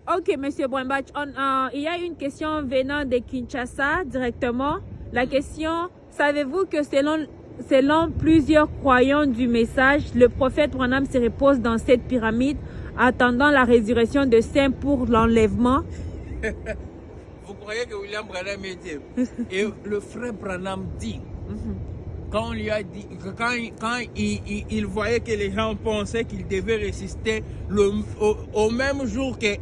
Ok, Monsieur Brembach, il y a une question venant de Kinshasa directement. La question, savez-vous que selon plusieurs croyants du message, le prophète Branham se repose dans cette pyramide attendant la résurrection de saints pour l'enlèvement? Vous croyez que William Branham est Dieu? Et le frère Branham dit, quand on lui a dit, quand il voyait que les gens pensaient qu'il devait résister au même jour que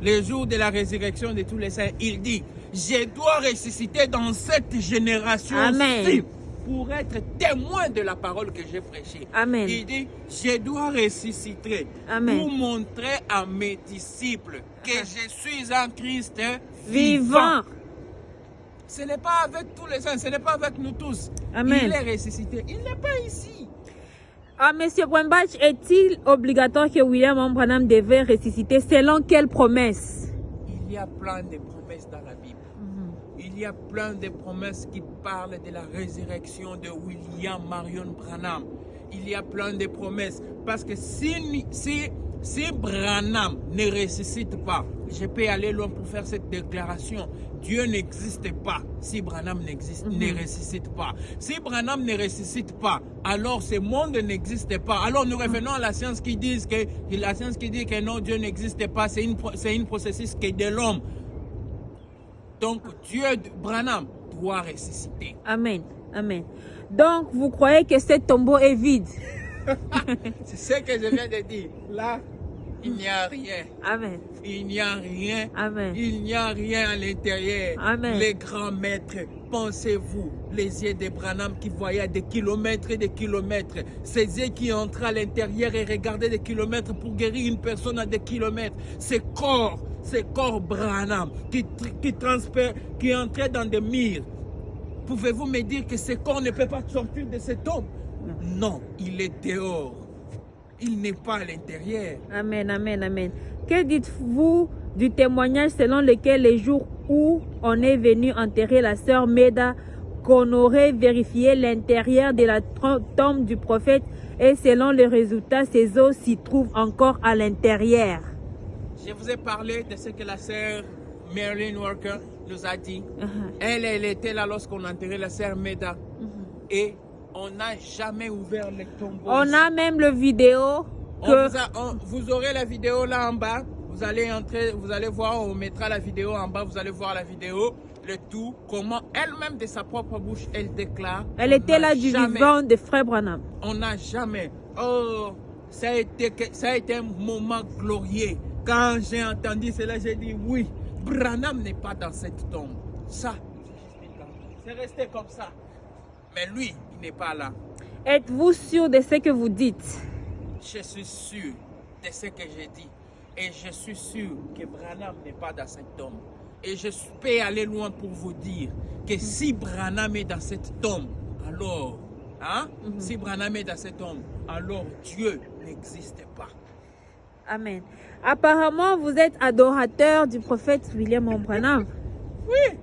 le jour de la résurrection de tous les saints, il dit, je dois ressusciter dans cette génération-ci pour être témoin de la parole que j'ai prêchée. Amen. Il dit, je dois ressusciter pour montrer à mes disciples que je suis un Christ vivant. Ce n'est pas avec tous les saints, ce n'est pas avec nous tous. Amen. Il est ressuscité, il n'est pas ici. Monsieur Brembach, est-il obligatoire que William Branham devait ressusciter? Selon quelle promesse? Il y a plein de promesses dans la Bible. Il y a plein de promesses qui parlent de la résurrection de William Marion Branham. Il y a plein de promesses. Parce que si Branham ne ressuscite pas, je peux aller loin pour faire cette déclaration. Dieu n'existe pas si Branham ne ressuscite pas. Si Branham ne ressuscite pas, alors ce monde n'existe pas. Alors nous revenons à la science qui dit que non, Dieu n'existe pas. C'est une processus qui est de l'homme. Donc Dieu, Branham, doit ressusciter. Amen. Amen. Donc vous croyez que ce tombeau est vide? C'est ce que je viens de dire. Là, il n'y a rien. Amen. Il n'y a rien. Amen. Il n'y a rien à l'intérieur. Amen. Les grands maîtres, pensez-vous, les yeux de Branham qui voyaient des kilomètres et des kilomètres, ces yeux qui entraient à l'intérieur et regardaient des kilomètres pour guérir une personne à des kilomètres, ces corps Branham qui entraient dans des murs. Pouvez-vous me dire que ce corps ne peut pas sortir de cet homme? Non, il est dehors. Il n'est pas à l'intérieur. Amen, amen, amen. Que dites-vous du témoignage selon lequel les jours où on est venu enterrer la sœur Meda, qu'on aurait vérifié l'intérieur de la tombe du prophète et selon le résultat, ses os s'y trouvent encore à l'intérieur? Je vous ai parlé de ce que la sœur Marilyn Walker nous a dit. Elle était là lorsqu'on enterrait la sœur Meda. Et on n'a jamais ouvert les tombeaux. On a même le vidéo. Vous aurez la vidéo là en bas. Vous allez entrer, vous allez voir, on mettra la vidéo en bas. Vous allez voir la vidéo, le tout, comment elle-même de sa propre bouche, elle déclare. Elle était là du vivant de Frère Branham. On n'a jamais. Oh, ça a été un moment glorieux. Quand j'ai entendu cela, j'ai dit oui, Branham n'est pas dans cette tombe. Ça, c'est resté comme ça. Mais lui, il n'est pas là. Êtes-vous sûr de ce que vous dites? Je suis sûr de ce que j'ai dit. Et je suis sûr que Branham n'est pas dans cette tombe. Et je peux aller loin pour vous dire que si Branham est dans cette tombe, alors, si Branham est dans cette tombe, alors Dieu n'existe pas. Amen. Apparemment, vous êtes adorateur du prophète William Branham. Oui.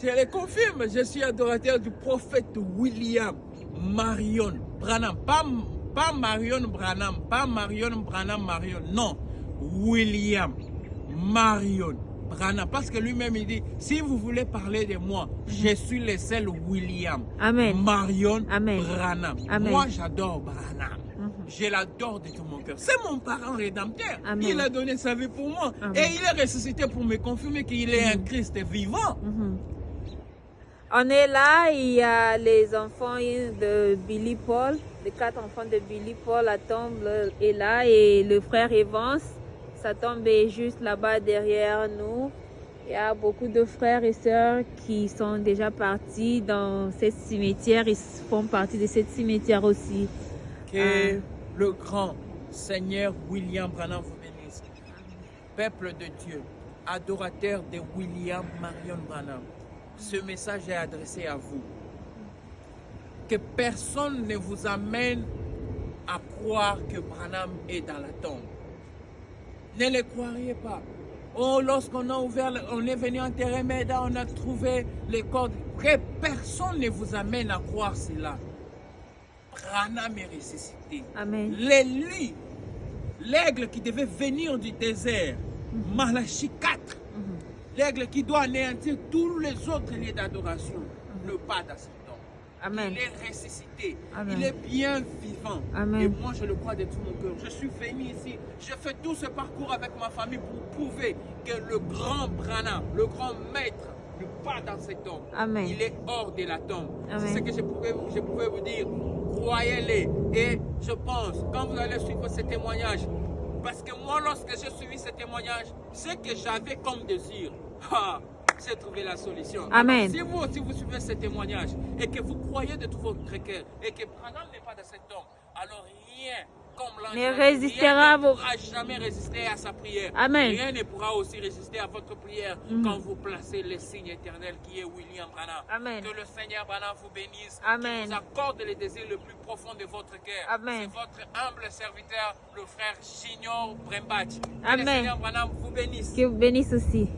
Je le confirme, je suis adorateur du prophète William Marion Branham. Pas Marion Branham, pas Marion Branham Marion. Non, William Marion Branham. Parce que lui-même, il dit, si vous voulez parler de moi, je suis le seul William Marion Branham. Amen. Moi, j'adore Branham. Je l'adore de tout mon cœur. C'est mon parent rédempteur. Amen. Il a donné sa vie pour moi. Amen. Et il est ressuscité pour me confirmer qu'il est un Christ vivant. On est là, il y a les enfants de Billy Paul, les 4 enfants de Billy Paul, la tombe est là et le frère Evans, sa tombe est juste là-bas derrière nous. Il y a beaucoup de frères et sœurs qui sont déjà partis dans ce cimetière, ils font partie de ce cimetière aussi. Que le grand Seigneur William Branham vous bénisse. Peuple de Dieu, adorateur de William Marion Branham. Ce message est adressé à vous. Que personne ne vous amène à croire que Branham est dans la tombe. Ne le croiriez pas. Oh, lorsqu'on a ouvert, on est venu enterrer Meda, on a trouvé les corps. Que personne ne vous amène à croire cela. Branham est ressuscité. Amen. L'élu, l'aigle qui devait venir du désert, Malachie 4. L'aigle qui doit anéantir tous les autres lieux d'adoration. Ne pas dans cet homme. Amen. Il est ressuscité. Amen. Il est bien vivant. Amen. Et moi, je le crois de tout mon cœur. Je suis venu ici. Je fais tout ce parcours avec ma famille pour prouver que le grand Branham, le grand maître, ne pas dans cet homme. Amen. Il est hors de la tombe. Amen. C'est ce que je pouvais vous dire. Croyez-les. Et je pense, quand vous allez suivre ce témoignage, parce que moi, lorsque j'ai suivi ce témoignage, ce que j'avais comme désir, j'ai trouvé la solution. Amen. Alors, si vous aussi vous suivez ce témoignage et que vous croyez de tout votre cœur et que Branham n'est pas dans cet homme, alors rien comme l'ange Ne résistera à ne vos... pourra jamais résister à sa prière. Amen. Rien ne pourra aussi résister à votre prière quand vous placez le signe éternel qui est William Branham. Amen. Que le Seigneur Branham vous bénisse. Amen. Qu'il vous accorde les désirs le plus profond de votre cœur. Amen. C'est votre humble serviteur, le frère Junior Brembach. Que Amen. le Seigneur Branham vous bénisse. Que vous bénisse aussi.